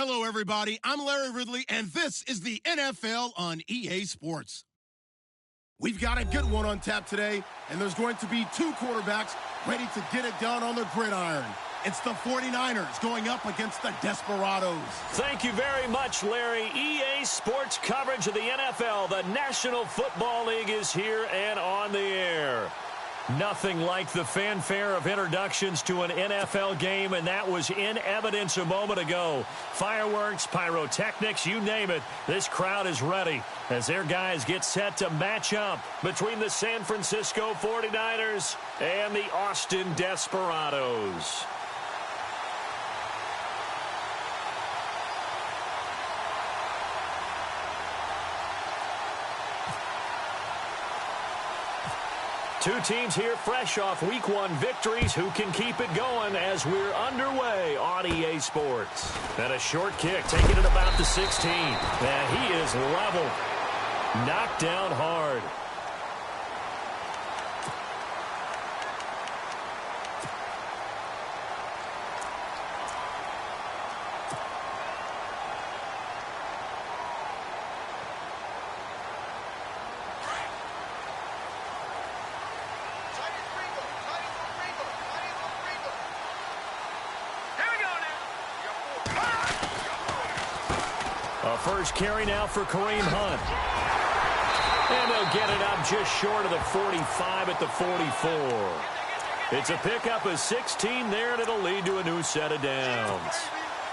Hello, everybody. I'm Larry Ridley, and this is the NFL on EA Sports. We've got a good one on tap today, and there's going to be two quarterbacks ready to get it done on the gridiron. It's the 49ers going up against the Desperados. Thank you very much, Larry. EA Sports coverage of the NFL. The National Football League is here and on the air. Nothing like the fanfare of introductions to an NFL game, and that was in evidence a moment ago. Fireworks, pyrotechnics, you name it. This crowd is ready as their guys get set to match up between the San Francisco 49ers and the Austin Desperados. Two teams here fresh off Week 1 victories. Who can keep it going as we're underway on EA Sports? And a short kick, taking it about the 16. And he is level. Knocked down hard. First carry now for Kareem Hunt. And they'll get it up just short of the 45 at the 44. It's a pickup of 16 there, and it'll lead to a new set of downs.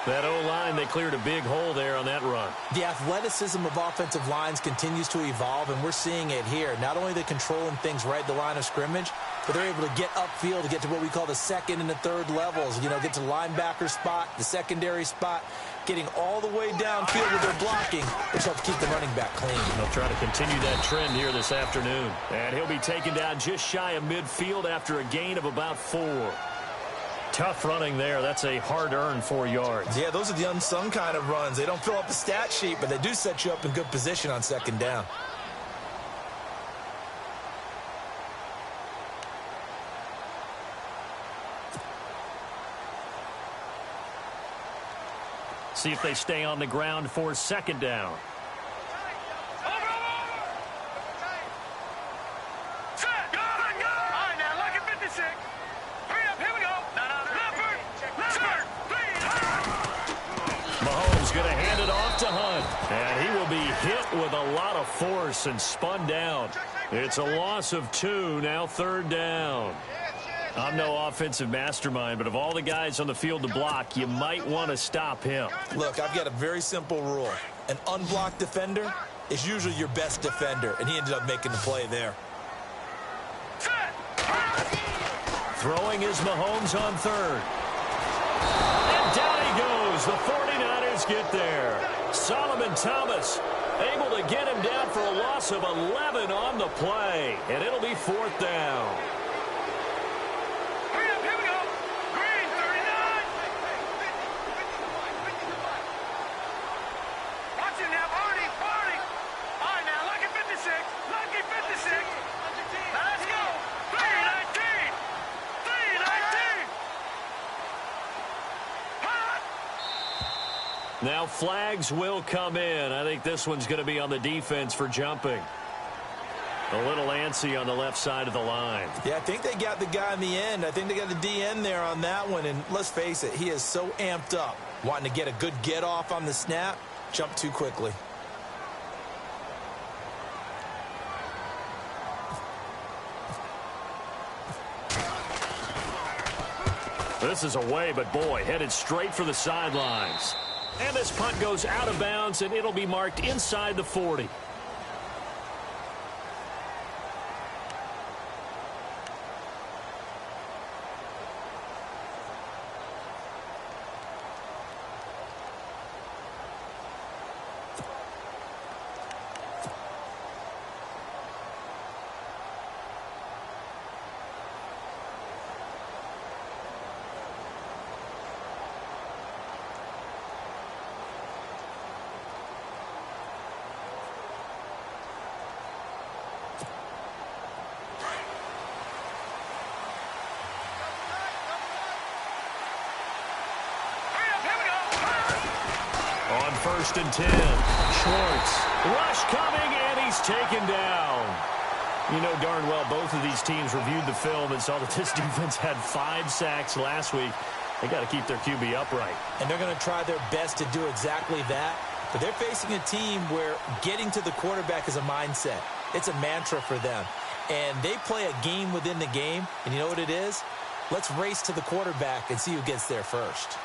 That O-line, they cleared a big hole there on that run. The athleticism of offensive lines continues to evolve, and we're seeing it here. Not only are they controlling things right at the line of scrimmage, but they're able to get upfield to get to what we call the second and the third levels. You know, get to the linebacker spot, the secondary spot, getting all the way downfield with their blocking, which helps keep the running back clean. They'll try to continue that trend here this afternoon. And he'll be taken down just shy of midfield after a gain of about 4. Tough running there. That's a hard-earned 4 yards. Yeah, those are the unsung kind of runs. They don't fill up the stat sheet, but they do set you up in good position on second down. See if they stay on the ground for second down. Mahomes going to hand it off to Hunt. And he will be hit with a lot of force and spun down. It's a loss of 2, now third down. I'm no offensive mastermind, but of all the guys on the field to block, you might want to stop him. Look, I've got a very simple rule. An unblocked defender is usually your best defender, and he ended up making the play there. Throwing is Mahomes on third. And down he goes. The 49ers get there. Solomon Thomas able to get him down for a loss of 11 on the play, and it'll be fourth down. Now flags will come in. I think this one's going to be on the defense for jumping. A little antsy on the left side of the line. Yeah, I think they got the guy in the end. I think they got the DN there on that one. And let's face it, he is so amped up, wanting to get a good get off on the snap, jump too quickly. This is away, but boy, headed straight for the sidelines. And this punt goes out of bounds, and it'll be marked inside the 40. 1st and 10. Schwartz. Rush coming, and he's taken down. You know darn well both of these teams reviewed the film and saw that this defense had 5 sacks last week. They got to keep their QB upright. And they're going to try their best to do exactly that. But they're facing a team where getting to the quarterback is a mindset. It's a mantra for them. And they play a game within the game. And you know what it is? Let's race to the quarterback and see who gets there first.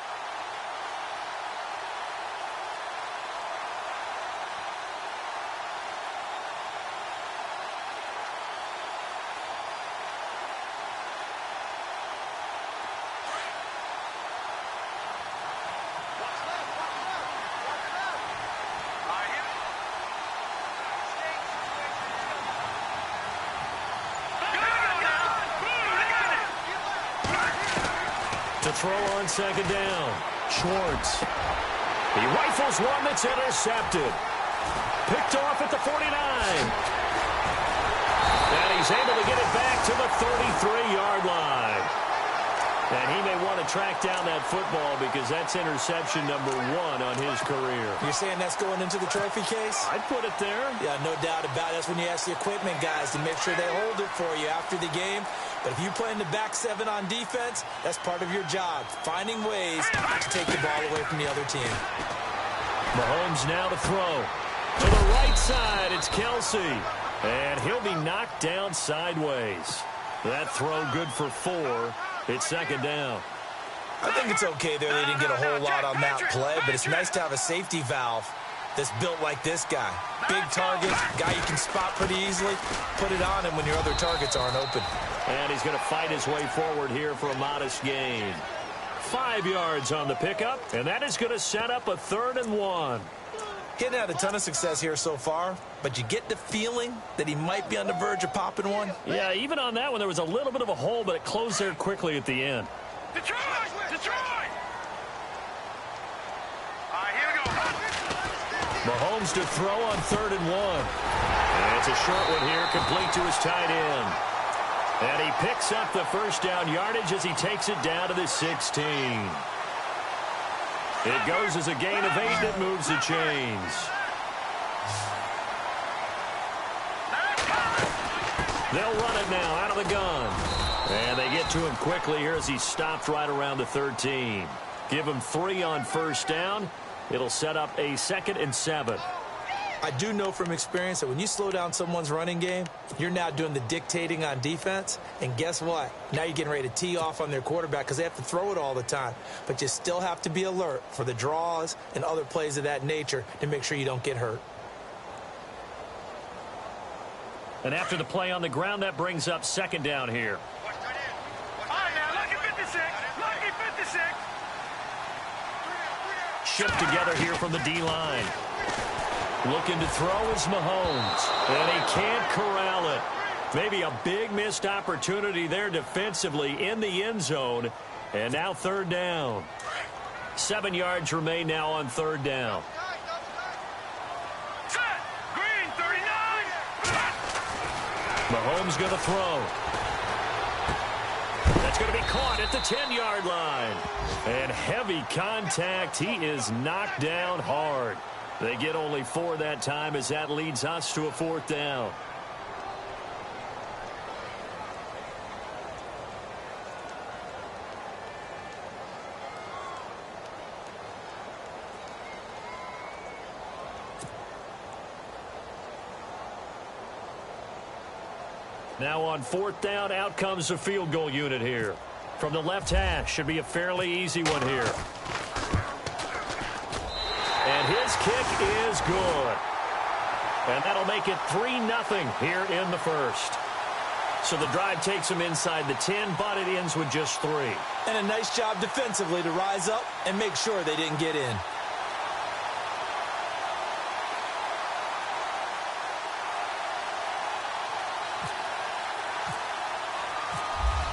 To throw on 2nd down. Schwartz. He rifles one that's intercepted. Picked off at the 49. And he's able to get it back to the 33-yard line. And he may want to track down that football because that's interception number 1 on his career. You're saying that's going into the trophy case? I'd put it there. Yeah, no doubt about it. That's when you ask the equipment guys to make sure they hold it for you after the game. But if you play in the back 7 on defense, that's part of your job, finding ways to take the ball away from the other team. Mahomes now to throw. To the right side, it's Kelsey. And he'll be knocked down sideways. That throw good for 4. It's 2nd down. I think it's okay there. They didn't get a whole lot on that play, but it's nice to have a safety valve that's built like this guy. Big target, guy you can spot pretty easily. Put it on him when your other targets aren't open. And he's going to fight his way forward here for a modest gain. 5 yards on the pickup, and that is going to set up a 3rd and 1. He hadn't had a ton of success here so far, but you get the feeling that he might be on the verge of popping one. Yeah, even on that one, there was a little bit of a hole, but it closed there quickly at the end. Detroit! Detroit! All right, here we go. Mahomes to throw on 3rd and 1. And it's a short one here, complete to his tight end. And he picks up the 1st down yardage as he takes it down to the 16. It goes as a gain of 8 that moves the chains. They'll run it now out of the gun. And they get to him quickly here as he stopped right around the 13. Give him 3 on 1st down. It'll set up a 2nd and 7. I do know from experience that when you slow down someone's running game, you're now doing the dictating on defense. And guess what? Now you're getting ready to tee off on their quarterback because they have to throw it all the time. But you still have to be alert for the draws and other plays of that nature to make sure you don't get hurt. And after the play on the ground, that brings up 2nd down here. All right, now, lucky 56. Lucky 56. Shipped together here from the D-line. Looking to throw is Mahomes. And he can't corral it. Maybe a big missed opportunity there defensively in the end zone. And now 3rd down. 7 yards remain now on 3rd down. Set. Green, 39. Mahomes going to throw. That's going to be caught at the 10-yard line. And heavy contact. He is knocked down hard. They get only 4 that time as that leads us to a 4th down. Now on 4th down, out comes the field goal unit here. From the left hash, should be a fairly easy one here. And his kick is good. And that'll make it 3-0 here in the 1st. So the drive takes him inside the 10, but it ends with just 3. And a nice job defensively to rise up and make sure they didn't get in.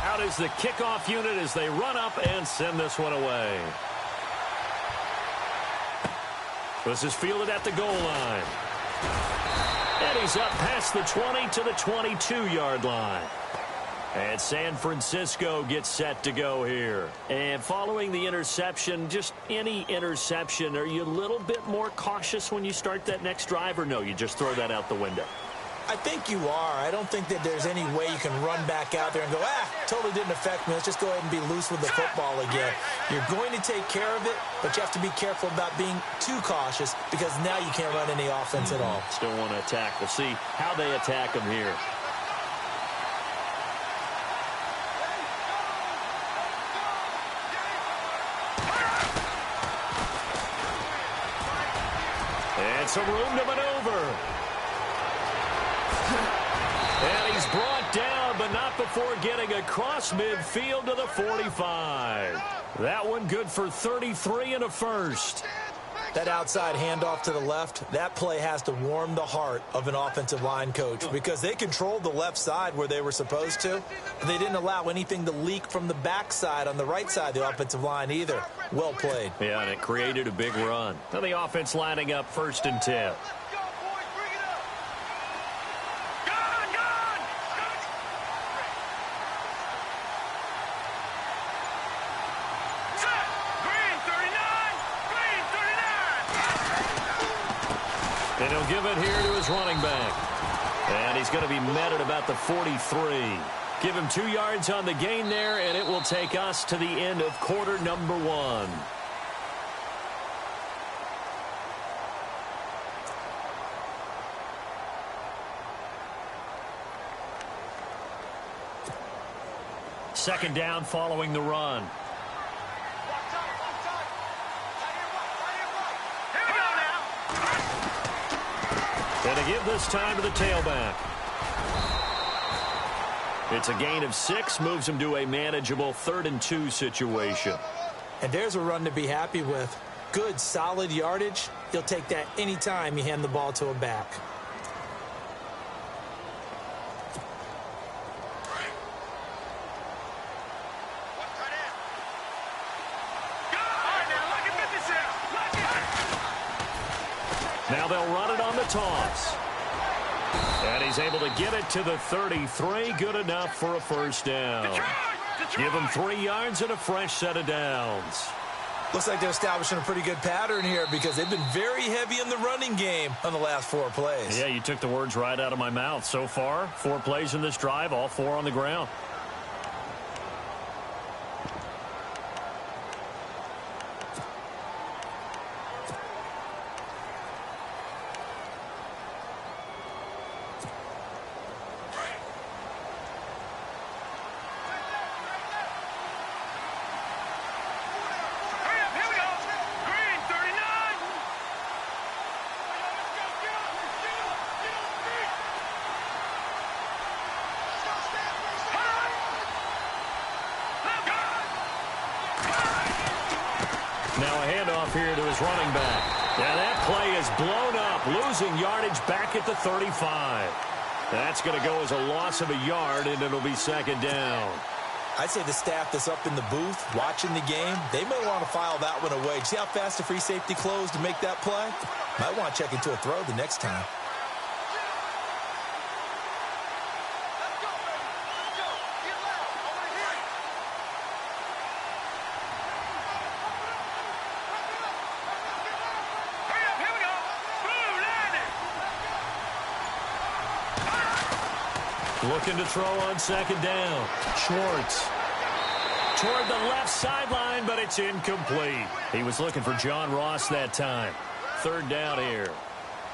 Out is the kickoff unit as they run up and send this one away. This is fielded at the goal line. And he's up past the 20 to the 22-yard line. And San Francisco gets set to go here. And following the interception, just any interception, are you a little bit more cautious when you start that next drive, or no, you just throw that out the window? I think you are. I don't think that there's any way you can run back out there and go, totally didn't affect me. Let's just go ahead and be loose with the football again. You're going to take care of it, but you have to be careful about being too cautious because now you can't run any offense at all. Still want to attack. We'll see how they attack them here. And some room to maneuver. And he's brought down, but not before getting across midfield to the 45. That one good for 33 and a first. That outside handoff to the left, that play has to warm the heart of an offensive line coach because they controlled the left side where they were supposed to, but they didn't allow anything to leak from the backside on the right side of the offensive line either. Well played. Yeah, and it created a big run. Now the offense lining up 1st and 10. And he'll give it here to his running back. And he's going to be met at about the 43. Give him 2 yards on the gain there, and it will take us to the end of quarter number 1. Second down following the run. And to give this time to the tailback. It's a gain of 6, moves him to a manageable 3rd and 2 situation. And there's a run to be happy with. Good, solid yardage. You'll take that anytime you hand the ball to a back. Now they'll run it on the toss. And he's able to get it to the 33. Good enough for a first down. Give him 3 yards and a fresh set of downs. Looks like they're establishing a pretty good pattern here because they've been very heavy in the running game on the last 4 plays. Yeah, you took the words right out of my mouth. So far, 4 plays in this drive, all 4 on the ground. Now a handoff here to his running back. Yeah, that play is blown up, losing yardage back at the 35. That's going to go as a loss of a yard, and it'll be second down. I'd say the staff that's up in the booth watching the game, they may want to file that one away. See how fast the free safety closed to make that play? Might want to check into a throw the next time. Looking to throw on second down. Schwartz toward the left sideline, but it's incomplete. He was looking for John Ross that time. Third down here.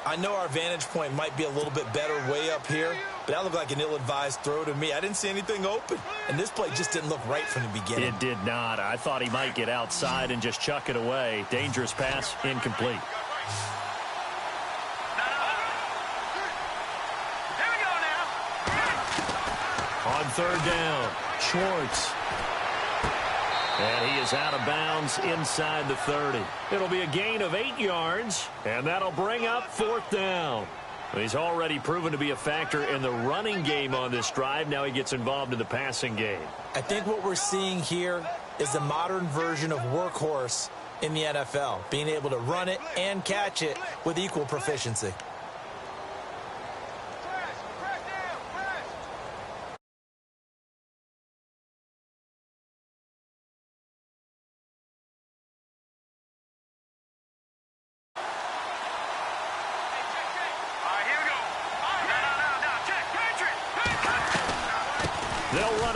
I know our vantage point might be a little bit better way up here, but that looked like an ill-advised throw to me. I didn't see anything open, and this play just didn't look right from the beginning. It did not. I thought he might get outside and just chuck it away. Dangerous pass, incomplete. On third down, Schwartz. And he is out of bounds inside the 30. It'll be a gain of 8 yards, and that'll bring up fourth down. He's already proven to be a factor in the running game on this drive. Now he gets involved in the passing game. I think what we're seeing here is the modern version of workhorse in the NFL, being able to run it and catch it with equal proficiency.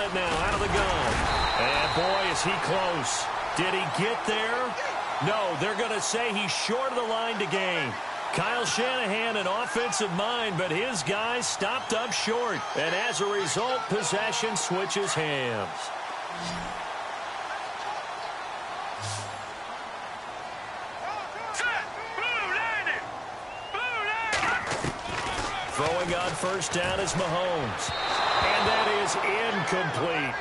ahead now out of the gun. And, boy, is he close. Did he get there? No, they're going to say he's short of the line to gain. Kyle Shanahan, an offensive mind, but his guys stopped up short. And as a result, possession switches hands. Throwing on first down is Mahomes. And that is incomplete.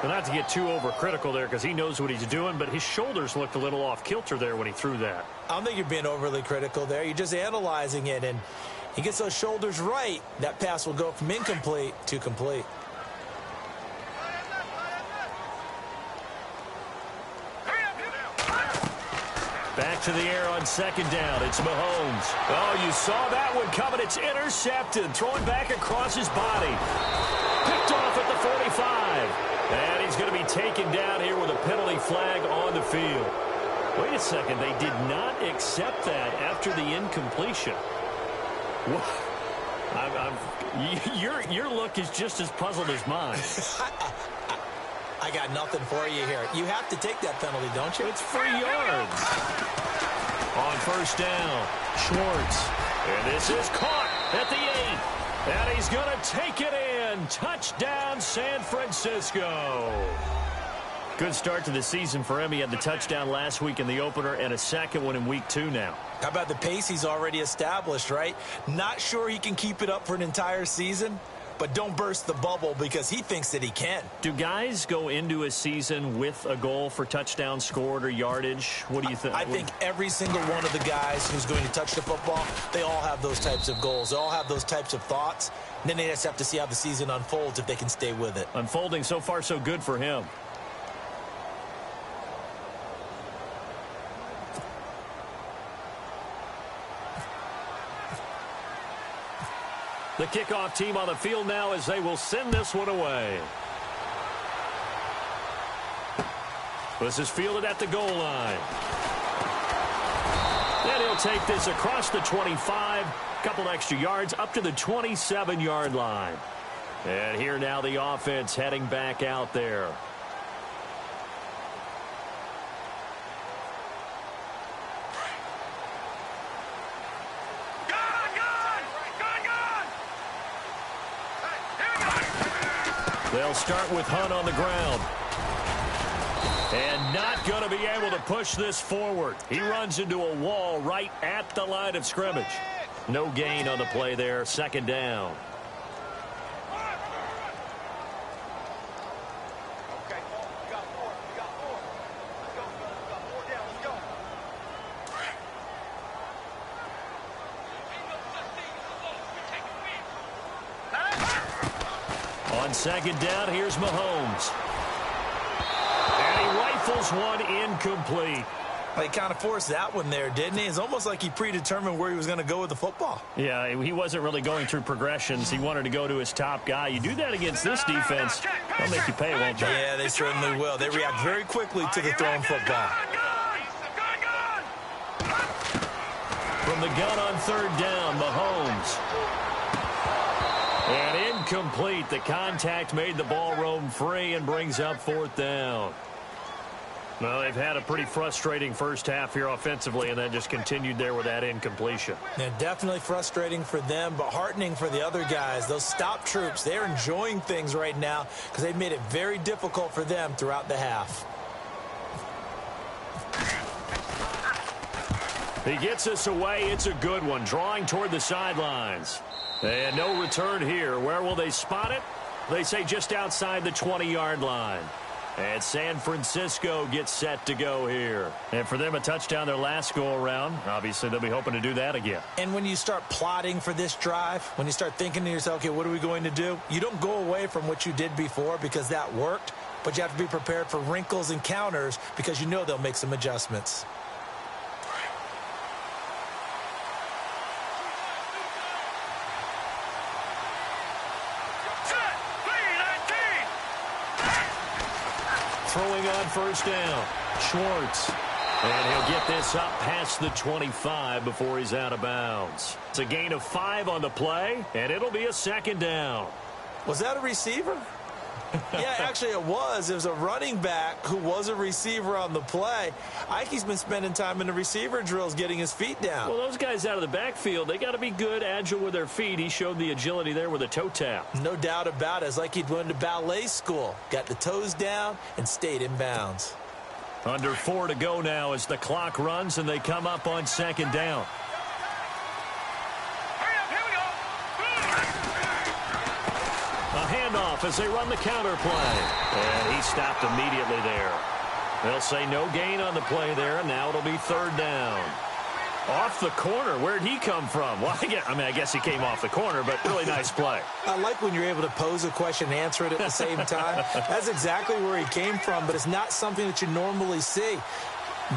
Well, not to get too overcritical there because he knows what he's doing, but his shoulders looked a little off kilter there when he threw that. I don't think you're being overly critical there. You're just analyzing it, and he gets those shoulders right. That pass will go from incomplete to complete. Back to the air on second down. It's Mahomes. Oh, you saw that one coming. It's intercepted. Throwing back across his body. Picked off at the 45. And he's going to be taken down here with a penalty flag on the field. Wait a second. They did not accept that after the incompletion. Your look is just as puzzled as mine. I got nothing for you here. You have to take that penalty, don't you? It's 3 yards. On first down, Schwartz. And this is caught at the 8. And he's going to take it in. Touchdown, San Francisco. Good start to the season for him. He had the touchdown last week in the opener and a second one in week 2 now. How about the pace he's already established, right? Not sure he can keep it up for an entire season, but don't burst the bubble because he thinks that he can. Do guys go into a season with a goal for touchdown scored or yardage? What do you think? I think every single one of the guys who's going to touch the football, they all have those types of goals. They all have those types of thoughts. And then they just have to see how the season unfolds if they can stay with it. Unfolding so far so good for him. The kickoff team on the field now as they will send this one away. This is fielded at the goal line. And he'll take this across the 25, couple extra yards up to the 27-yard line. And here now the offense heading back out there. They'll start with Hunt on the ground. And not going to be able to push this forward. He runs into a wall right at the line of scrimmage. No gain on the play there. Second down. On second down, here's Mahomes. And he rifles one incomplete. Well, he kind of forced that one there, didn't he? It's almost like he predetermined where he was going to go with the football. Yeah, he wasn't really going through progressions. He wanted to go to his top guy. You do that against this defense, they'll make you pay, won't they? Yeah, they certainly will. They react very quickly to the thrown football. From the gun on third down, Mahomes. And incomplete. The contact made the ball roam free and brings up fourth down. Well, they've had a pretty frustrating first half here offensively, and then just continued there with that incompletion. Yeah, definitely frustrating for them, but heartening for the other guys. Those stop troops, they're enjoying things right now because they've made it very difficult for them throughout the half. He gets us away. It's a good one. Drawing toward the sidelines. And no return here. Where will they spot it? They say just outside the 20-yard line. And San Francisco gets set to go here. And for them, a touchdown their last go-around. Obviously, they'll be hoping to do that again. And when you start plotting for this drive, when you start thinking to yourself, okay, what are we going to do? You don't go away from what you did before because that worked, but you have to be prepared for wrinkles and counters because you know they'll make some adjustments. Throwing on first down, Schwartz. And he'll get this up past the 25 before he's out of bounds. It's a gain of 5 on the play, and it'll be a second down. Was that a receiver? Yeah, actually it was. It was a running back who was a receiver on the play. Ike's been spending time in the receiver drills getting his feet down. Well, those guys out of the backfield, they got to be good, agile with their feet. He showed the agility there with a toe tap. No doubt about it. It's like he'd went to ballet school. Got the toes down and stayed in bounds. Under 4 to go now as the clock runs and they come up on second down. A handoff as they run the counter play. And he stopped immediately there. They'll say no gain on the play there, and now it'll be third down. Off the corner. Where'd he come from? Well, I guess he came off the corner, but really nice play. I like when you're able to pose a question and answer it at the same time. That's exactly where he came from, but it's not something that you normally see.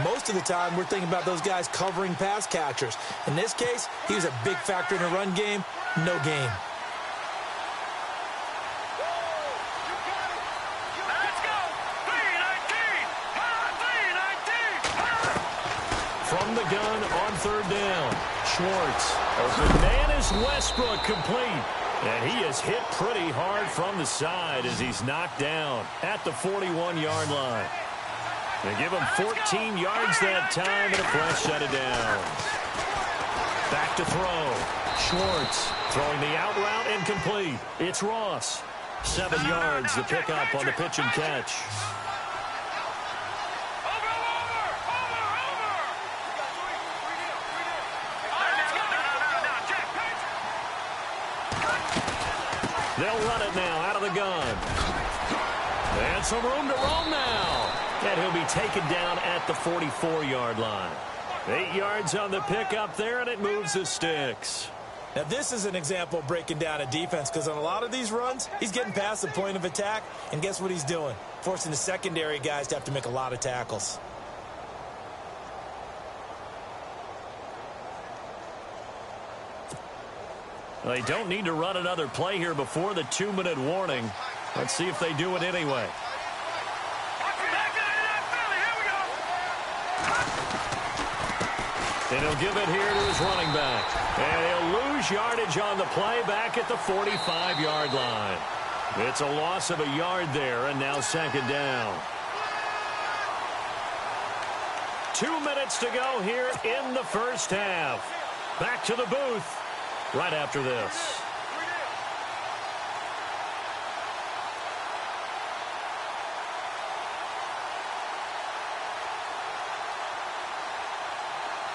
Most of the time, we're thinking about those guys covering pass catchers. In this case, he was a big factor in the run game. No gain. From the gun on third down. Schwartz. Open man is Westbrook, complete. And he is hit pretty hard from the side as he's knocked down at the 41-yard line. They give him 14 yards that time and a fresh set of downs. Back to throw. Schwartz throwing the out route incomplete. It's Ross. 7 yards the pickup on the pitch and catch. They'll run it now out of the gun. And some room to roam now. And he'll be taken down at the 44-yard line. 8 yards on the pickup there, and it moves the sticks. Now, this is an example of breaking down a defense because on a lot of these runs, he's getting past the point of attack, and guess what he's doing? Forcing the secondary guys to have to make a lot of tackles. They don't need to run another play here before the 2-minute warning. Let's see if they do it anyway. And he'll give it here to his running back. And he'll lose yardage on the play back at the 45-yard line. It's a loss of a yard there, and now second down. 2 minutes to go here in the first half. Back to the booth right after this.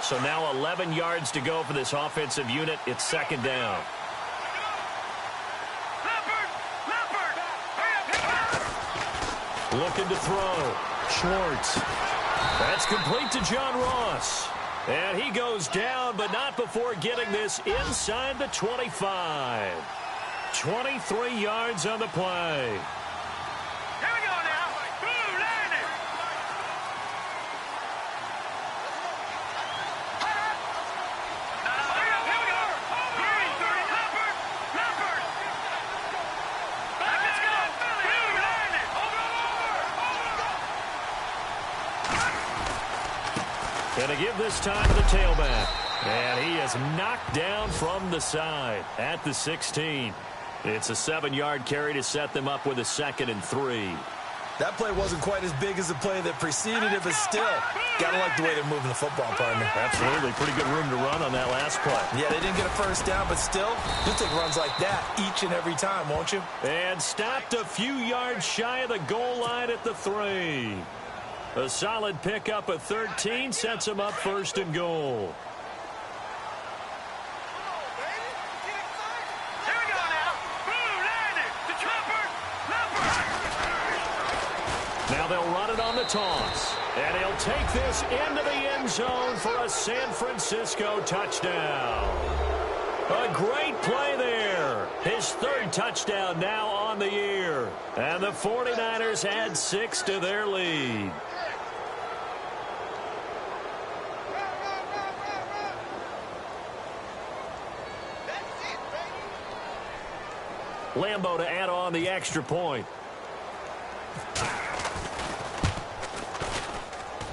So now 11 yards to go for this offensive unit. It's second down. Looking to throw. Schwartz. That's complete to John Ross. And he goes down, but not before getting this inside the 25. 23 yards on the play. Here we go now. Blue landing. Here we go. Green 30. Leopard. Back, let's go. Blue landing. Gonna give this time to the tailback. And he is knocked down from the side at the 16. It's a 7-yard carry to set them up with a 2nd and 3. That play wasn't quite as big as the play that preceded it, but still, gotta like the way they're moving the football, partner. Absolutely. Pretty good room to run on that last play. Yeah, they didn't get a first down, but still, you'll take runs like that each and every time, won't you? And stopped a few yards shy of the goal line at the 3. A solid pickup at 13 sets him up 1st and goal. Here we go now. Blue landing. The chopper. Leopard. Now they'll run it on the toss. And he'll take this into the end zone for a San Francisco touchdown. A great play there. His 3rd touchdown now on the year. And the 49ers add 6 to their lead. Lambo to add on the extra point.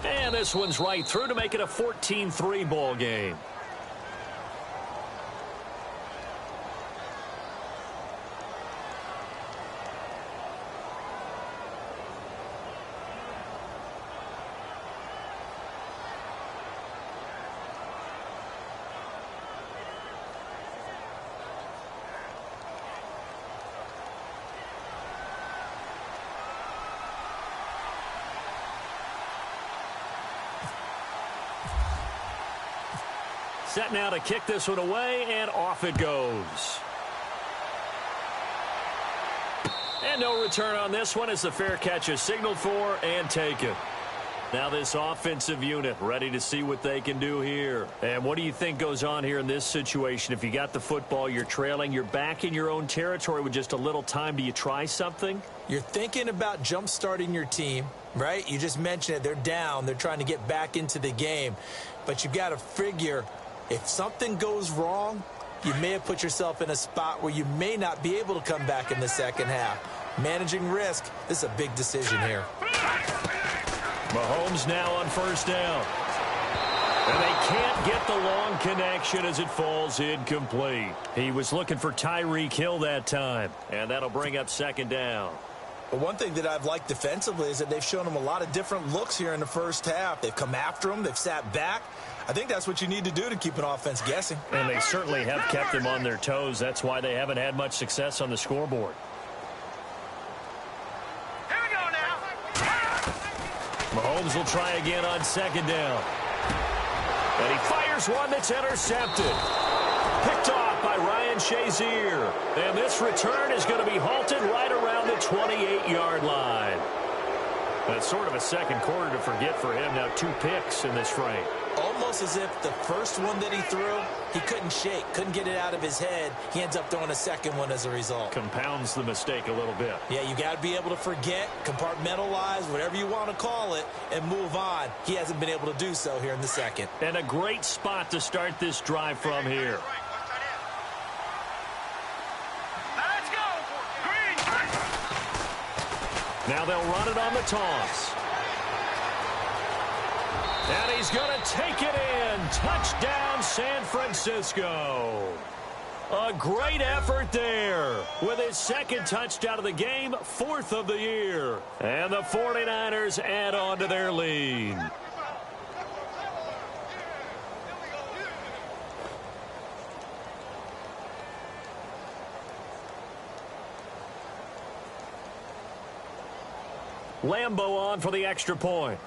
And this one's right through to make it a 14-3 ball game. Set now to kick this one away, and off it goes. And no return on this one as the fair catch is signaled for and taken. Now this offensive unit ready to see what they can do here. And what do you think goes on here in this situation? If you got the football, you're trailing, you're back in your own territory with just a little time. Do you try something? You're thinking about jump-starting your team, right? You just mentioned it. They're down. They're trying to get back into the game. But you've got to figure if something goes wrong, you may have put yourself in a spot where you may not be able to come back in the second half. Managing risk, this is a big decision here. Mahomes now on first down. And they can't get the long connection as it falls incomplete. He was looking for Tyreek Hill that time. And that'll bring up second down. But one thing that I've liked defensively is that they've shown him a lot of different looks here in the first half. They've come after him. They've sat back. I think that's what you need to do to keep an offense guessing. And they certainly have kept them on their toes. That's why they haven't had much success on the scoreboard. Mahomes will try again on second down. And he fires one that's intercepted. Picked off by Ryan Shazier. And this return is going to be halted right around the 28-yard line. That's sort of a second quarter to forget for him. Now 2 picks in this frame. Almost as if the first one that he threw, he couldn't shake, couldn't get it out of his head. He ends up throwing a second one as a result. Compounds the mistake a little bit. Yeah, you got to be able to forget, compartmentalize, whatever you want to call it, and move on. He hasn't been able to do so here in the second. And a great spot to start this drive from here. Let's go. Green. Now they'll run it on the toss. And he's going to take it in. Touchdown, San Francisco. A great effort there with his second touchdown of the game, 4th of the year. And the 49ers add on to their lead. Lambeau on for the extra point.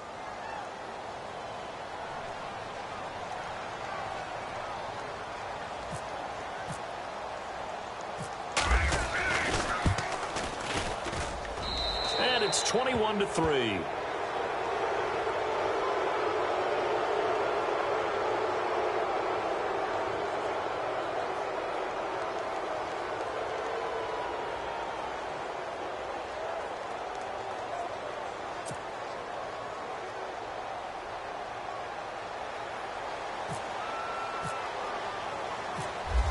And it's 21-3.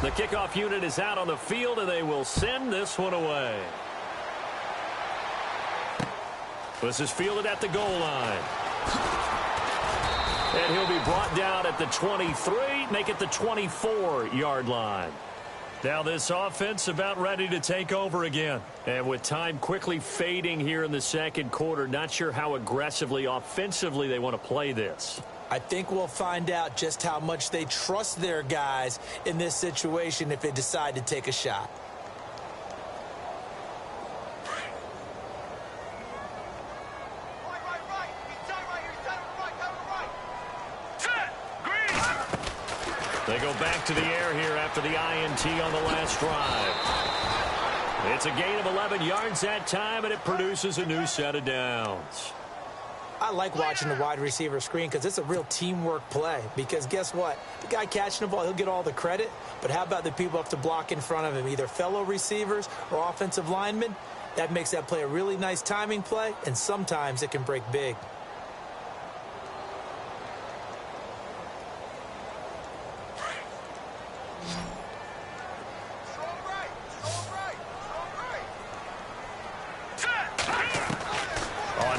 The kickoff unit is out on the field, and they will send this one away. This is fielded at the goal line. And he'll be brought down at the 23, make it the 24-yard line. Now this offense about ready to take over again. And with time quickly fading here in the second quarter, not sure how aggressively, offensively they want to play this. I think we'll find out just how much they trust their guys in this situation if they decide to take a shot. They go back to the air here after the INT on the last drive. It's a gain of 11 yards that time, and it produces a new set of downs. I like watching the wide receiver screen because it's a real teamwork play. Because guess what? The guy catching the ball, he'll get all the credit. But how about the people have to block in front of him, either fellow receivers or offensive linemen? That makes that play a really nice timing play, and sometimes it can break big.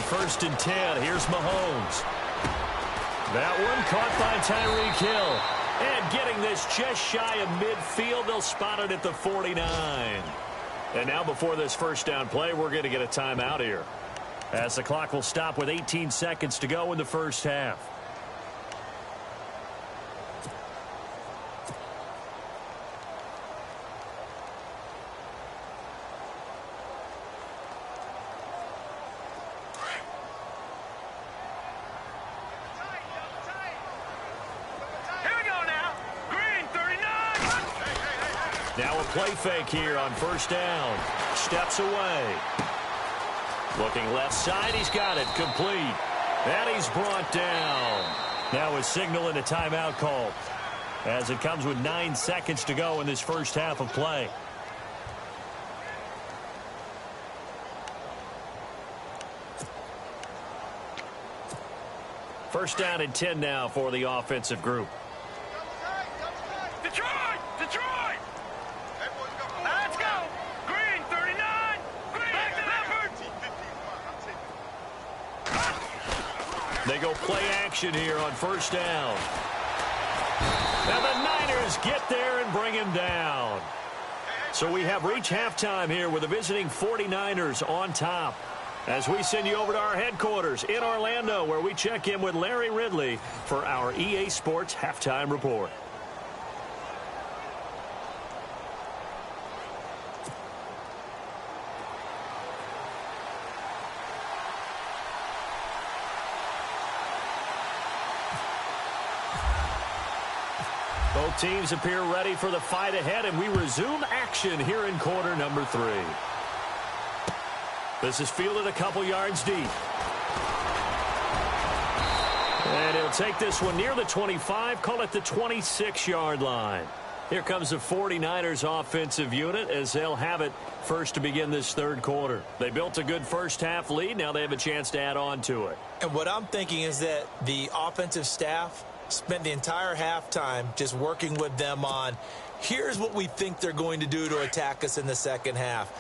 First and 10. Here's Mahomes. That one caught by Tyreek Hill. And getting this just shy of midfield, they'll spot it at the 49. And now before this first down play, we're going to get a timeout here, as the clock will stop with 18 seconds to go in the first half. Now a play fake here on first down. Steps away. Looking left side. He's got it. Complete. And he's brought down. Now a signal and a timeout call, as it comes with 9 seconds to go in this first half of play. First down and 10 now for the offensive group. Detroit! Detroit! Let's go! Green, 39! Green! Back to Leopard! They go play action here on first down. And the Niners get there and bring him down. So we have reached halftime here with the visiting 49ers on top, as we send you over to our headquarters in Orlando, where we check in with Larry Ridley for our EA Sports Halftime Report. Both teams appear ready for the fight ahead, and we resume action here in quarter number 3. This is fielded a couple yards deep. And he'll take this one near the 25, call it the 26-yard line. Here comes the 49ers offensive unit as they'll have it first to begin this third quarter. They built a good first half lead. Now they have a chance to add on to it. And what I'm thinking is that the offensive staff spent the entire halftime just working with them on, here's what we think they're going to do to attack us in the second half.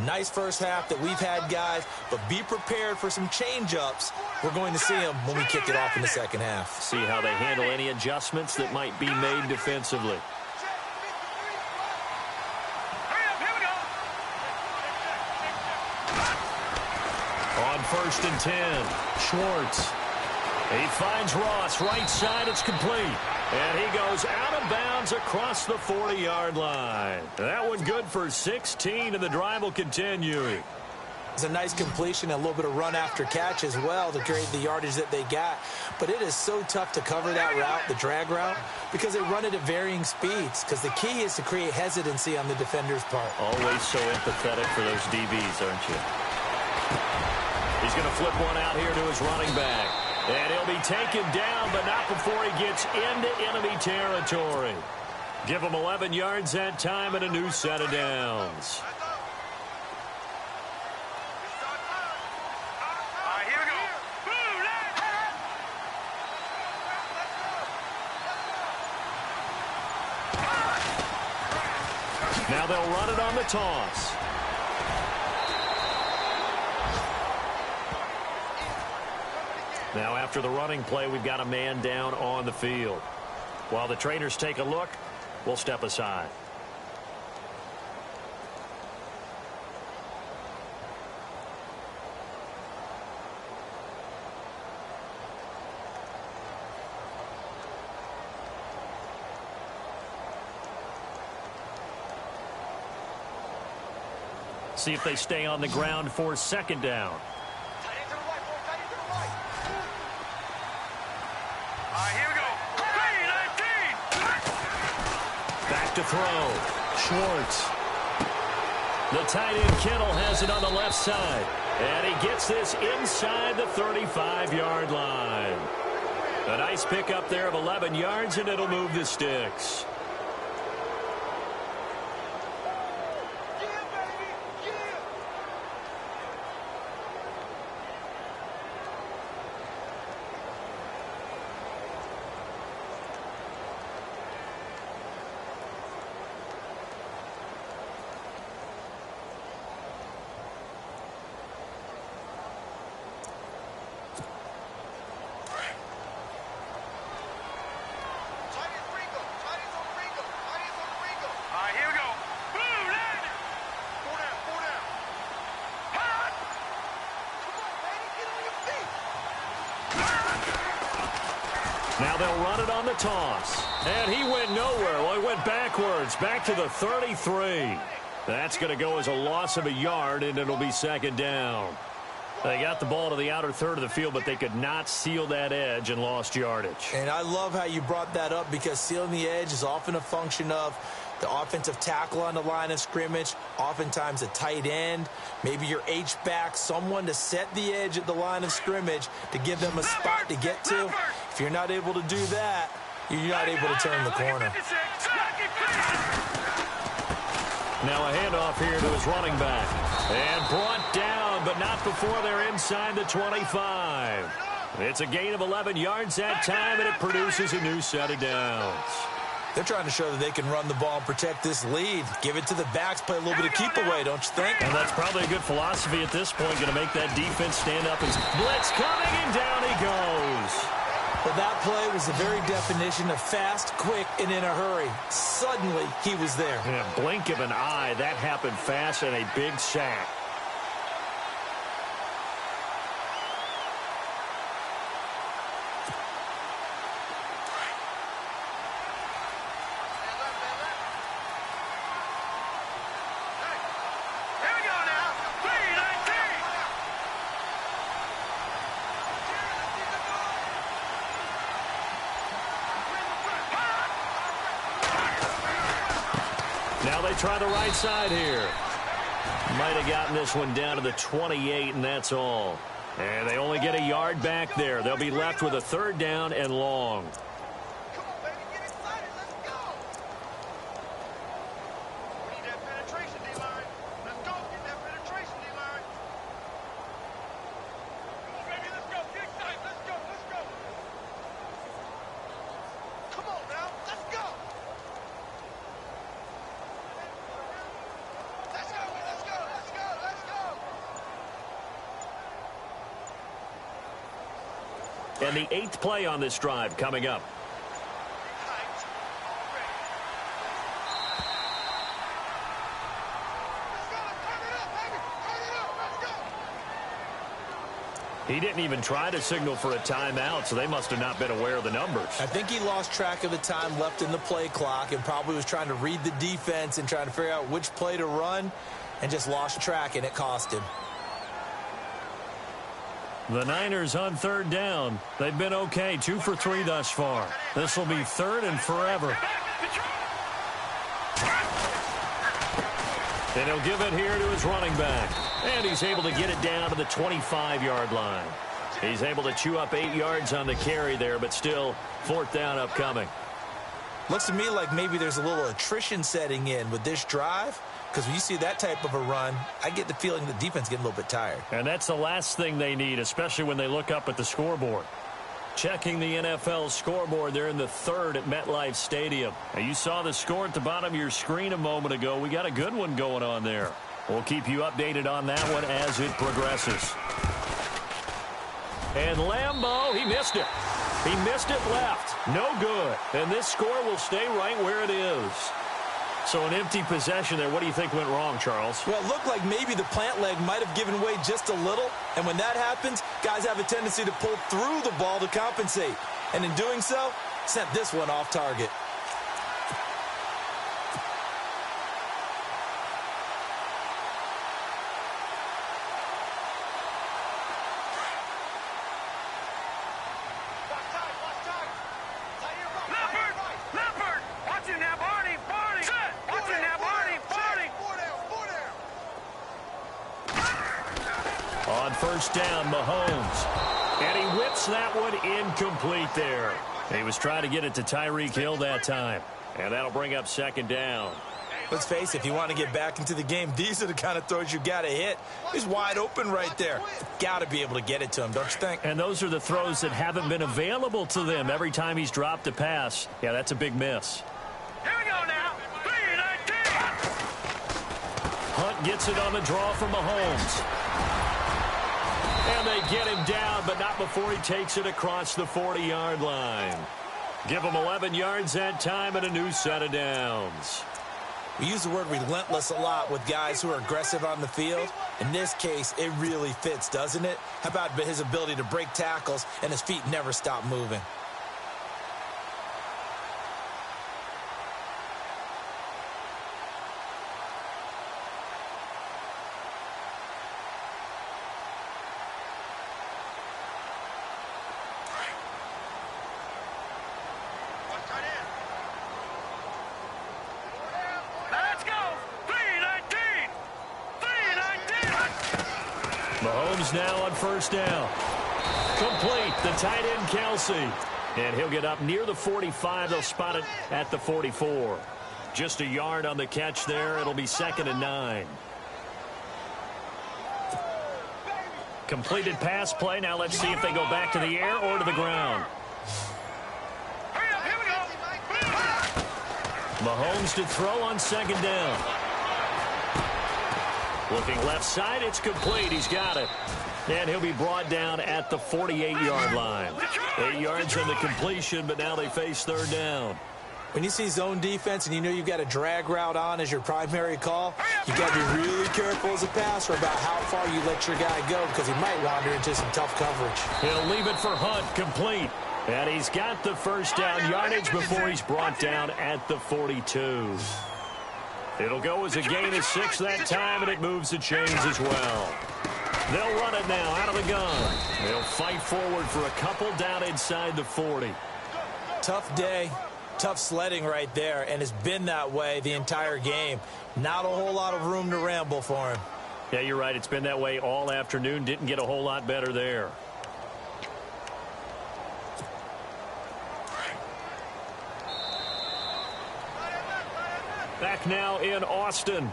Nice first half that we've had, guys, but be prepared for some change-ups. We're going to see them when we kick it off in the second half. See how they handle any adjustments that might be made defensively. On first and 10, Schwartz. He finds Ross, right side, it's complete. And he goes out of bounds across the 40-yard line. That one good for 16, and the drive will continue. It's a nice completion, a little bit of run after catch as well to create the yardage that they got. But it is so tough to cover that route, the drag route, because they run it at varying speeds. Because the key is to create hesitancy on the defender's part. Always so empathetic for those DBs, aren't you? He's going to flip one out here to his running back. And he'll be taken down, but not before he gets into enemy territory. Give him 11 yards that time and a new set of downs. Here we go. Now they'll run it on the toss. Now after the running play, we've got a man down on the field. While the trainers take a look, we'll step aside. See if they stay on the ground for second down. Here we go. 3-19. Back to throw. Schwartz. The tight end Kittle has it on the left side. And he gets this inside the 35-yard line. A nice pickup there of 11 yards, and it'll move the sticks. Here we go. Boom, land it. 4 down. Hot. Come on, man. Get on your feet. Now they'll run it on the toss. And he went nowhere. Well, he went backwards, back to the 33. That's going to go as a loss of a yard, and it'll be second down. They got the ball to the outer third of the field, but they could not seal that edge and lost yardage. And I love how you brought that up, because sealing the edge is often a function of the offensive tackle on the line of scrimmage, oftentimes a tight end, maybe your H-back, someone to set the edge at the line of scrimmage to give them a spot to get to. If you're not able to do that, you're not able to turn the corner. Now a handoff here to his running back. And brought down, but not before they're inside the 25. It's a gain of 11 yards that time, and it produces a new set of downs. They're trying to show that they can run the ball and protect this lead. Give it to the backs, play a little bit of keep away, don't you think? And that's probably a good philosophy at this point, going to make that defense stand up. And blitz coming, and down he goes. Well, that play was the very definition of fast, quick, and in a hurry. Suddenly, he was there. In a blink of an eye, that happened fast, and a big sack. Now they try the right side here. Might have gotten this one down to the 28, and that's all. And they only get a yard back there. They'll be left with a third down and long. Come on, baby, get excited. Let's go. We need that penetration, D-line. Let's go. Get that penetration, D-line. Come on, baby, let's go. Get excited. Let's go. Let's go. Come on now. Let's go. Let's go. Let's go. Let's go. Let's go. And the 8th play on this drive coming up. He didn't even try to signal for a timeout, so they must have not been aware of the numbers. I think he lost track of the time left in the play clock and probably was trying to read the defense and trying to figure out which play to run, and just lost track, and it cost him. The Niners on third down. They've been okay, 2 for 3 thus far. This will be third and forever. And he'll give it here to his running back. And he's able to get it down to the 25-yard line. He's able to chew up 8 yards on the carry there, but still, fourth down upcoming. Looks to me like maybe there's a little attrition setting in with this drive, because when you see that type of a run, I get the feeling the defense getting a little bit tired. And that's the last thing they need, especially when they look up at the scoreboard. Checking the NFL scoreboard, they're in the third at MetLife Stadium. Now, you saw the score at the bottom of your screen a moment ago. We got a good one going on there. We'll keep you updated on that one as it progresses. And Lambeau, he missed it. He missed it left. No good. And this score will stay right where it is. So an empty possession there. What do you think went wrong, Charles? Well, it looked like maybe the plant leg might have given way just a little. And when that happens, guys have a tendency to pull through the ball to compensate. And in doing so, sent this one off target. On first down, Mahomes. And he whips that one incomplete there. He was trying to get it to Tyreek Hill that time. And that'll bring up second down. Let's face it, if you want to get back into the game, these are the kind of throws you got to hit. He's wide open right there. Got to be able to get it to him, don't you think? And those are the throws that haven't been available to them every time he's dropped a pass. Yeah, that's a big miss. Here we go now. 3-19. Hunt gets it on the draw from Mahomes. And they get him down, but not before he takes it across the 40-yard line. Give him 11 yards that time and a new set of downs. We use the word relentless a lot with guys who are aggressive on the field. In this case, it really fits, doesn't it? How about his ability to break tackles and his feet never stop moving? Mahomes now on first down. Complete. The tight end, Kelsey. And he'll get up near the 45. They'll spot it at the 44. Just a yard on the catch there. It'll be 2nd and 9. Completed pass play. Now let's see if they go back to the air or to the ground. Mahomes to throw on 2nd down. Looking left side, it's complete. He's got it. And he'll be brought down at the 48-yard line. 8 yards on the completion, but now they face 3rd down. When you see zone defense and you know you've got a drag route on as your primary call, you've got to be really careful as a passer about how far you let your guy go because he might wander into some tough coverage. He'll leave it for Hunt, complete. And he's got the first down yardage before he's brought down at the 42. It'll go as a gain of 6 that time, and it moves the chains as well. They'll run it now out of the gun. They'll fight forward for a couple down inside the 40. Tough day, tough sledding right there, and it's been that way the entire game. Not a whole lot of room to ramble for him. Yeah, you're right. It's been that way all afternoon. Didn't get a whole lot better there. Back now in Austin.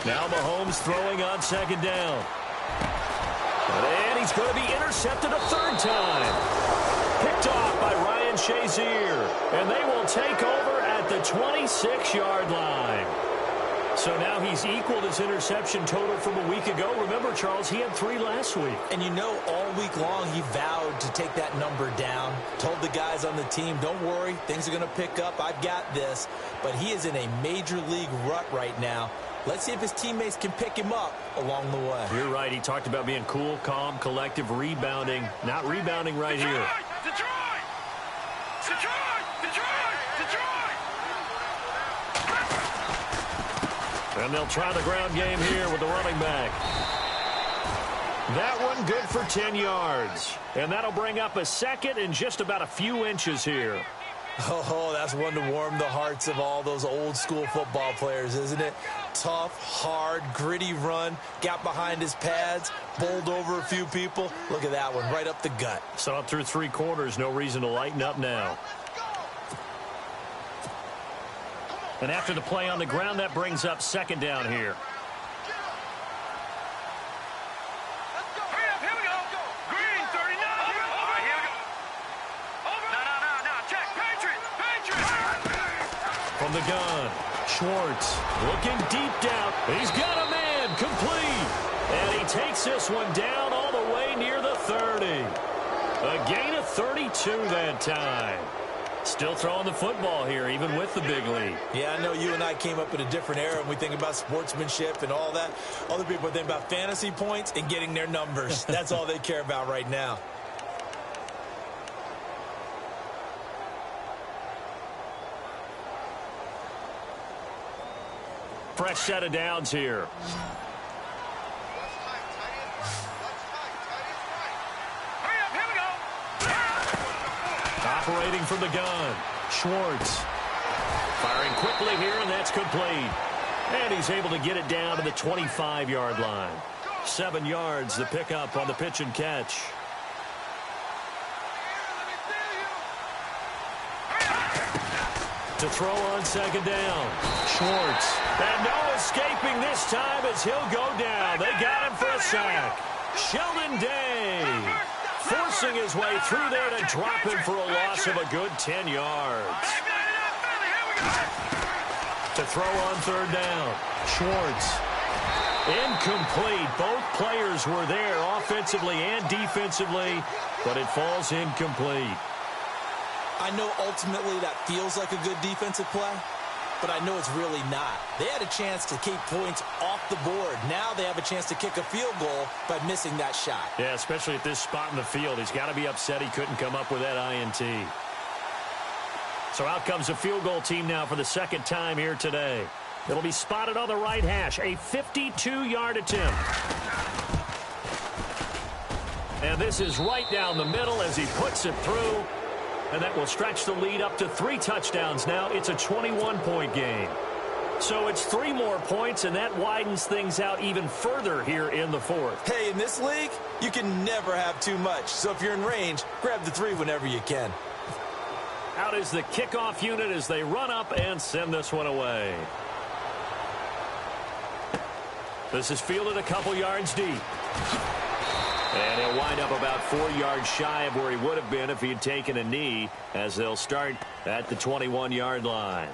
Now Mahomes throwing on 2nd down. And he's going to be intercepted a 3rd time. Picked off by Ryan Shazier. And they will take over at the 26-yard line. So now he's equaled his interception total from a week ago. Remember, Charles, he had 3 last week. And you know, all week long he vowed to take that number down. Told the guys on the team, don't worry, things are going to pick up. I've got this. But he is in a major league rut right now. Let's see if his teammates can pick him up along the way. You're right. He talked about being cool, calm, collective, rebounding. Not rebounding right here. Detroit! And they'll try the ground game here with the running back. That one good for 10 yards. And that'll bring up a 2nd and just about a few inches here. Oh, that's one to warm the hearts of all those old-school football players, isn't it? Tough, hard, gritty run, got behind his pads, bowled over a few people. Look at that one, right up the gut. So up through 3 quarters, no reason to lighten up now. And after the play on the ground, that brings up 2nd down here. From the gun, Schwartz looking deep down. He's got a man, complete. And he takes this one down all the way near the 30. A gain of 32 that time. Still throwing the football here, even with the big lead. Yeah, I know you and I came up in a different era when we think about sportsmanship and all that. Other people think about fantasy points and getting their numbers. That's all they care about right now. Fresh set of downs here. Operating from the gun, Schwartz. Firing quickly here, and that's complete. And he's able to get it down to the 25-yard line. 7 yards, the pickup on the pitch and catch. To throw on 2nd down, Schwartz. And no escaping this time as he'll go down. They got him for a sack. Sheldon Day forcing his way through there to drop him for a loss of a good 10 yards. To throw on 3rd down, Schwartz. Incomplete. Both players were there offensively and defensively, but it falls incomplete. I know ultimately that feels like a good defensive play, but I know it's really not. They had a chance to keep points off the board. Now they have a chance to kick a field goal by missing that shot. Yeah, especially at this spot in the field. He's got to be upset he couldn't come up with that INT. So out comes a field goal team now for the second time here today. It'll be spotted on the right hash, a 52-yard attempt. And this is right down the middle as he puts it through. And that will stretch the lead up to 3 touchdowns now. It's a 21-point game. So it's 3 more points, and that widens things out even further here in the fourth. Hey, in this league, you can never have too much. So if you're in range, grab the 3 whenever you can. Out is the kickoff unit as they run up and send this one away. This is fielded a couple yards deep. And he'll wind up about 4 yards shy of where he would have been if he had taken a knee, as they'll start at the 21-yard line.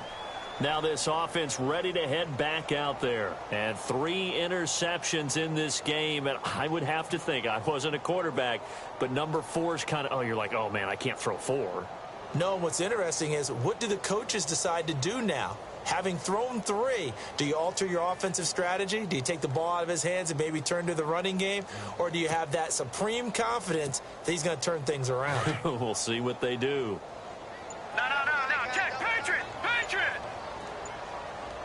Now this offense ready to head back out there. And 3 interceptions in this game. And I would have to think, I wasn't a quarterback, but number 4 is kind of, oh, you're like, oh, man, I can't throw 4. No, what's interesting is, what do the coaches decide to do now? Having thrown 3, do you alter your offensive strategy? Do you take the ball out of his hands and maybe turn to the running game? Or do you have that supreme confidence that he's going to turn things around? We'll see what they do. No. Check. Patriot.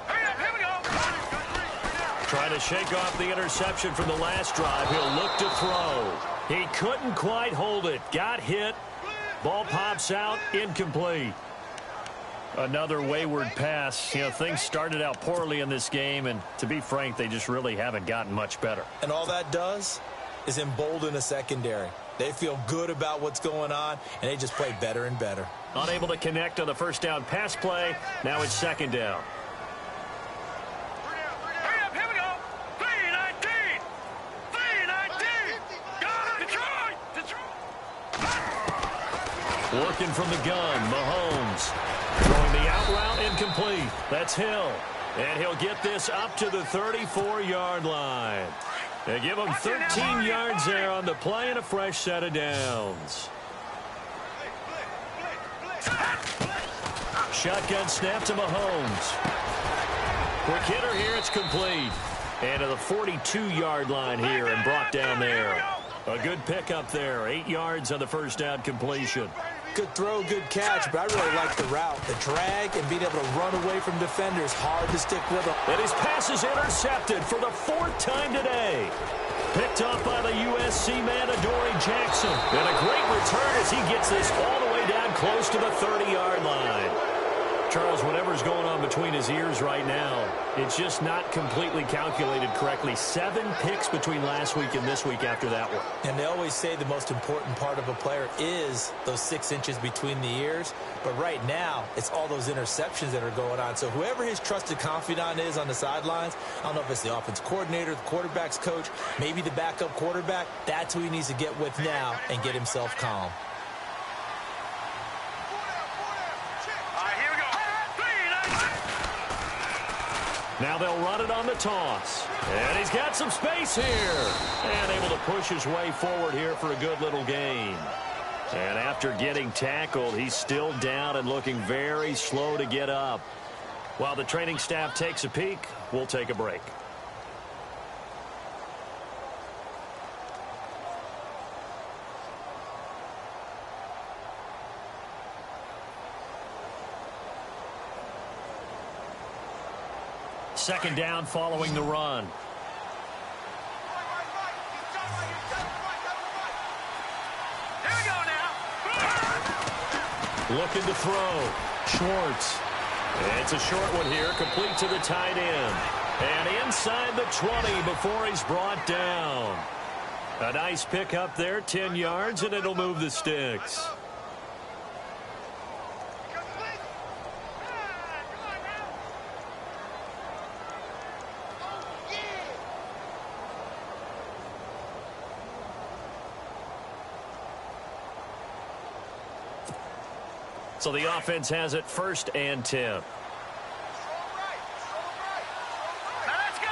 Hurry up. Here we go. Trying to shake off the interception from the last drive. He'll look to throw. He couldn't quite hold it. Got hit. Ball pops out. Incomplete. Another wayward pass. You know, things started out poorly in this game, and to be frank, they just really haven't gotten much better. And all that does is embolden a secondary. They feel good about what's going on, and they just play better and better. Unable to connect on the first down pass play. Now it's second down. Hurry up. Here we go. 319. Got it. Detroit. Working from the gun, Mahomes. Throwing the out route, incomplete. That's Hill. And he'll get this up to the 34-yard line. They give him 13 yards there on the play and a fresh set of downs. Shotgun snap to Mahomes. Quick hitter here, it's complete. And to the 42-yard line here and brought down there. A good pickup there, 8 yards on the first down completion. Good throw, good catch, but I really like the route. The drag and being able to run away from defenders, hard to stick with them. And his pass is intercepted for the 4th time today. Picked up by the USC man, Adoree Jackson. And a great return as he gets this all the way down close to the 30-yard line. Charles, whatever's going on between his ears right now, it's just not completely calculated correctly. 7 picks between last week and this week after that one. And they always say the most important part of a player is those 6 inches between the ears. But right now, it's all those interceptions that are going on. So whoever his trusted confidant is on the sidelines, I don't know if it's the offense coordinator, the quarterback's coach, maybe the backup quarterback, that's who he needs to get with now and get himself calm. Now they'll run it on the toss. And he's got some space here. And able to push his way forward here for a good little gain. And after getting tackled, he's still down and looking very slow to get up. While the training staff takes a peek, we'll take a break. Second down following the run. Here we go now. Looking to throw. Schwartz. It's a short one here, complete to the tight end. And inside the 20 before he's brought down. A nice pick up there, 10 yards, and it'll move the sticks. So the offense has it 1st and 10. Now let's go.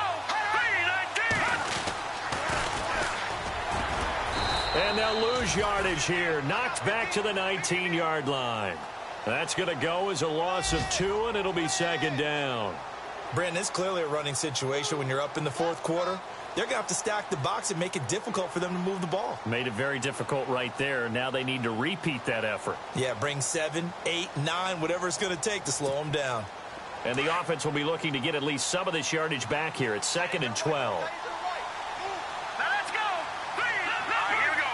319. And they'll lose yardage here. Knocked back to the 19-yard line. That's going to go as a loss of 2, and it'll be second down. Brandon, it's clearly a running situation when you're up in the fourth quarter. They're going to have to stack the box and make it difficult for them to move the ball. Made it very difficult right there. Now they need to repeat that effort. Yeah, bring 7, 8, 9, whatever it's going to take to slow them down. And the offense will be looking to get at least some of this yardage back here. It's 2nd and 12. Now let's go. Here we go.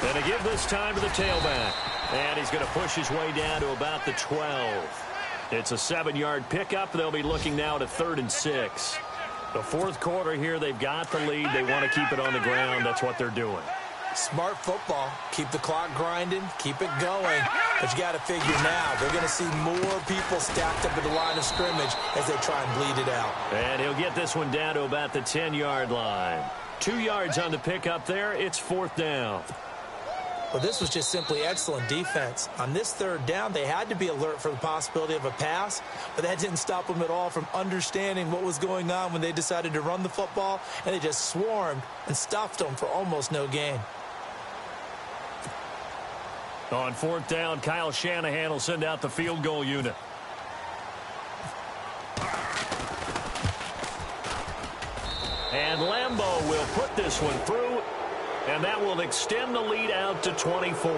And to give this time to the tailback. And he's going to push his way down to about the 12. It's a 7-yard pickup. They'll be looking now to 3rd and 6. The fourth quarter here, they've got the lead. They want to keep it on the ground. That's what they're doing. Smart football. Keep the clock grinding. Keep it going. But you got to figure now, they're going to see more people stacked up at the line of scrimmage as they try and bleed it out. And he'll get this one down to about the 10-yard line. 2 yards on the pickup there. It's 4th down. Well, this was just simply excellent defense. On this 3rd down, they had to be alert for the possibility of a pass, but that didn't stop them at all from understanding what was going on when they decided to run the football, and they just swarmed and stuffed them for almost no gain. On 4th down, Kyle Shanahan will send out the field goal unit. And Lambeau will put this one through. And that will extend the lead out to 24.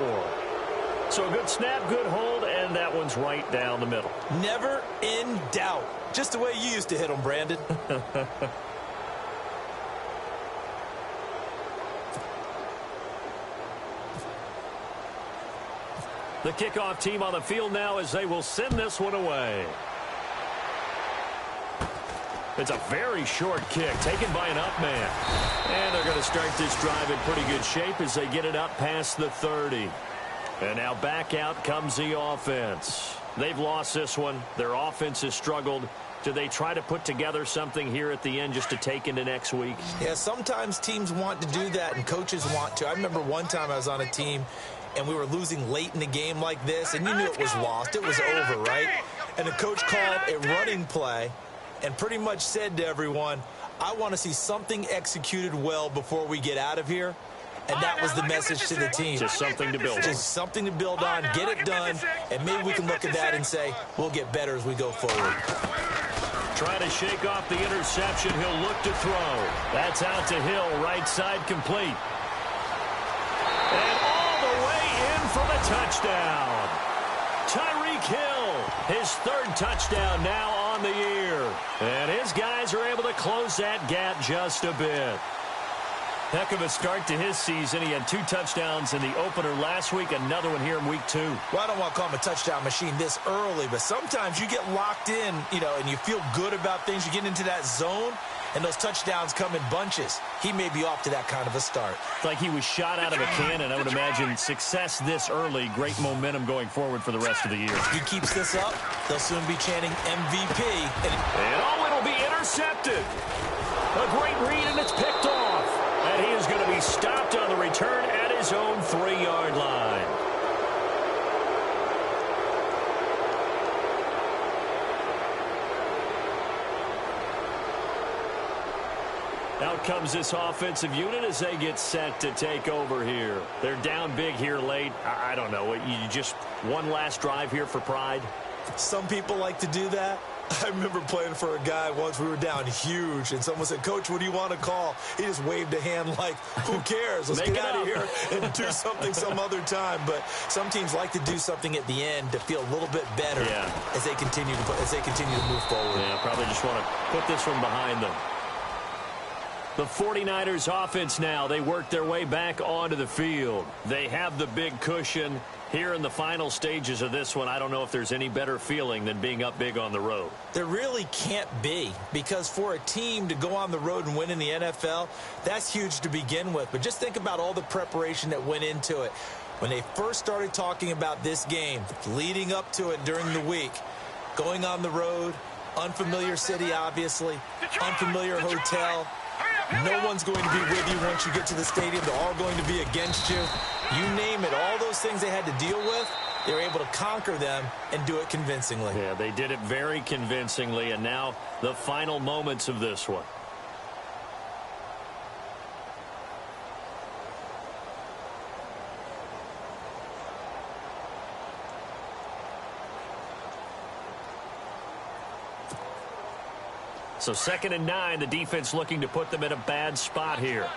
So a good snap, good hold, and that one's right down the middle. Never in doubt. Just the way you used to hit them, Brandon. The kickoff team on the field now as they will send this one away. It's a very short kick taken by an up man. And they're going to start this drive in pretty good shape as they get it up past the 30. And now back out comes the offense. They've lost this one. Their offense has struggled. Do they try to put together something here at the end just to take into next week? Yeah, sometimes teams want to do that and coaches want to. I remember one time I was on a team and we were losing late in the game like this, and you knew it was lost. It was over, right? And the coach called a running play and pretty much said to everyone, I want to see something executed well before we get out of here. And that was the message to the team. Just something to build on. Just something to build on, get it done, and maybe we can look at that and say, we'll get better as we go forward. Trying to shake off the interception. He'll look to throw. That's out to Hill, right side complete. And all the way in for the touchdown. Tyreek Hill, his 3rd touchdown now on the year. And his guys are able to close that gap just a bit. Heck of a start to his season. He had 2 touchdowns in the opener last week, another one here in week 2. Well, I don't want to call him a touchdown machine this early, but sometimes you get locked in, and you feel good about things. You get into that zone, and those touchdowns come in bunches. He may be off to that kind of a start. It's like he was shot out of a cannon. I would imagine success this early, great momentum going forward for the rest of the year. If he keeps this up, they'll soon be chanting MVP. And it'll be intercepted. A great read, and it's picked off. And he is going to be stopped on the return at his own 3-yard line. Out comes this offensive unit as they get set to take over here. They're down big here late. I don't know. You just one last drive here for pride? Some people like to do that. I remember playing for a guy once. We were down huge, and someone said, Coach, what do you want to call? He just waved a hand like, who cares? Let's get out of here and do something some other time. But some teams like to do something at the end to feel a little bit better as they continue to move forward. Yeah, probably just want to put this one behind them. The 49ers offense now, they work their way back onto the field. They have the big cushion. Here in the final stages of this one, I don't know if there's any better feeling than being up big on the road. There really can't be, because for a team to go on the road and win in the NFL, that's huge to begin with. But just think about all the preparation that went into it. When they first started talking about this game, leading up to it during the week, going on the road, unfamiliar city, obviously, unfamiliar hotel. No one's going to be with you once you get to the stadium. They're all going to be against you. You name it, all those things they had to deal with, they were able to conquer them and do it convincingly. Yeah, they did it very convincingly, and now the final moments of this one. So 2nd and 9, the defense looking to put them in a bad spot here.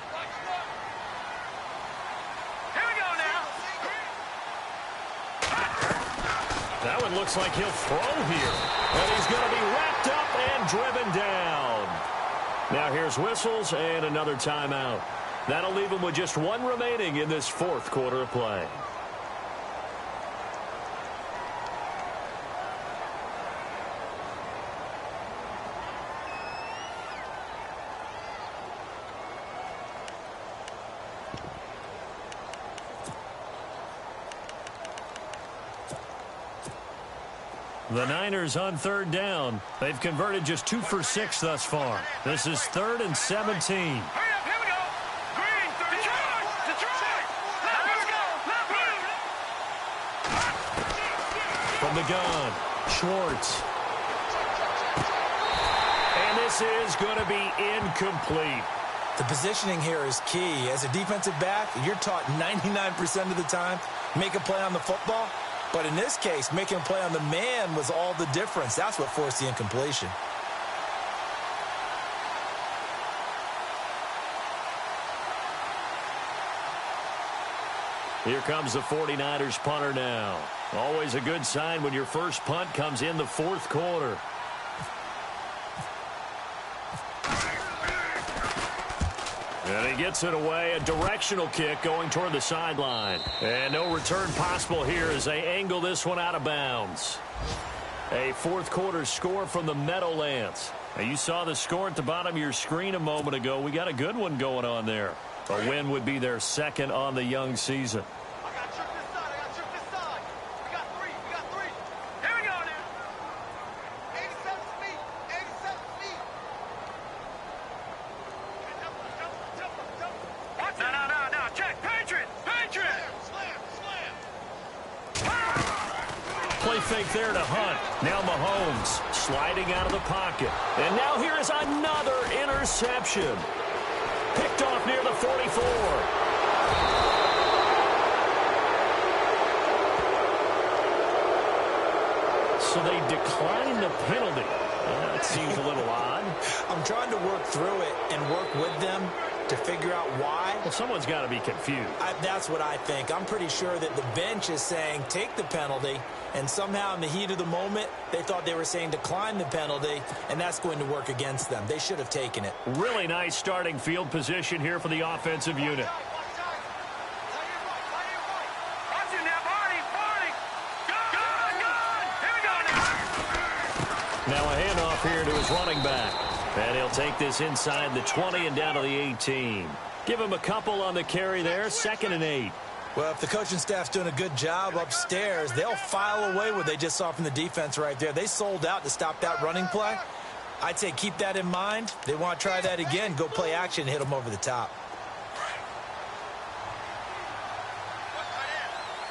Here we go now. That one looks like he'll throw here. And he's going to be wrapped up and driven down. Now here's whistles and another timeout. That'll leave him with just one remaining in this 4th quarter of play. The Niners on 3rd down. They've converted just 2 for 6 thus far. This is 3rd and 17. Hurry up, here we go. Green, Detroit. Let's go. From the gun, Schwartz. And this is going to be incomplete. The positioning here is key. As a defensive back, you're taught 99% of the time, make a play on the football. But in this case, making a play on the man was all the difference. That's what forced the incompletion. Here comes the 49ers punter now. Always a good sign when your first punt comes in the 4th quarter. And he gets it away, a directional kick going toward the sideline. And no return possible here as they angle this one out of bounds. A 4th quarter score from the Meadowlands. Now you saw the score at the bottom of your screen a moment ago. We got a good one going on there. A win would be their 2nd on the young season. I got trick this side. We got three. Here we go now. 87 feet. No. Check. Patriot. Slam. Play fake there to Hunt. Now Mahomes sliding out of the pocket. And now here is another interception. Picked off near the 44. So they decline the penalty. That seems a little odd. I'm trying to work through it and work with them to figure out why. Well, someone's got to be confused. That's what I think. I'm pretty sure that the bench is saying take the penalty, and somehow in the heat of the moment, they thought they were saying decline the penalty, and that's going to work against them. They should have taken it. Really nice starting field position here for the offensive unit. Now a handoff here to his running back. And he'll take this inside the 20 and down to the 18. Give him a couple on the carry there, 2nd and 8. Well, if the coaching staff's doing a good job upstairs, they'll file away what they just saw from the defense right there. They sold out to stop that running play. I'd say keep that in mind. They want to try that again, go play action, hit them over the top.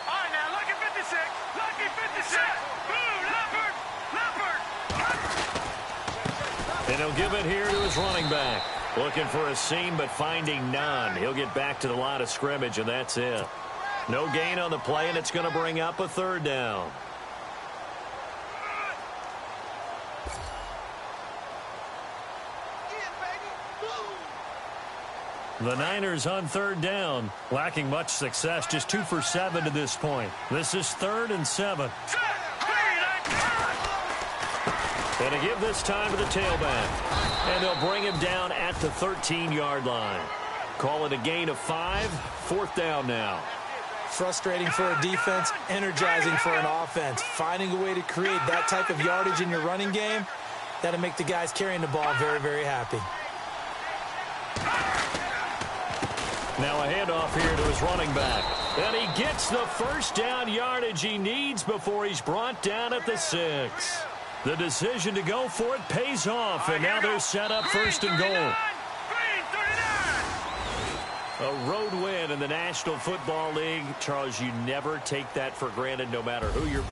All right, now, lucky 56. And he'll give it here to his running back. Looking for a seam, but finding none. He'll get back to the line of scrimmage, and that's it. No gain on the play, and it's going to bring up a 3rd down. The Niners on 3rd down. Lacking much success, just 2 for 7 to this point. This is 3rd and 7. And to give this time to the tailback. And they'll bring him down at the 13-yard line. Call it a gain of 5. 4th down now. Frustrating for a defense, energizing for an offense. Finding a way to create that type of yardage in your running game, that'll make the guys carrying the ball very, very happy. Now a handoff here to his running back. And he gets the 1st down yardage he needs before he's brought down at the 6. The decision to go for it pays off, and now they're set up 1st and goal. A road win in the National Football League. Charles, you never take that for granted no matter who you're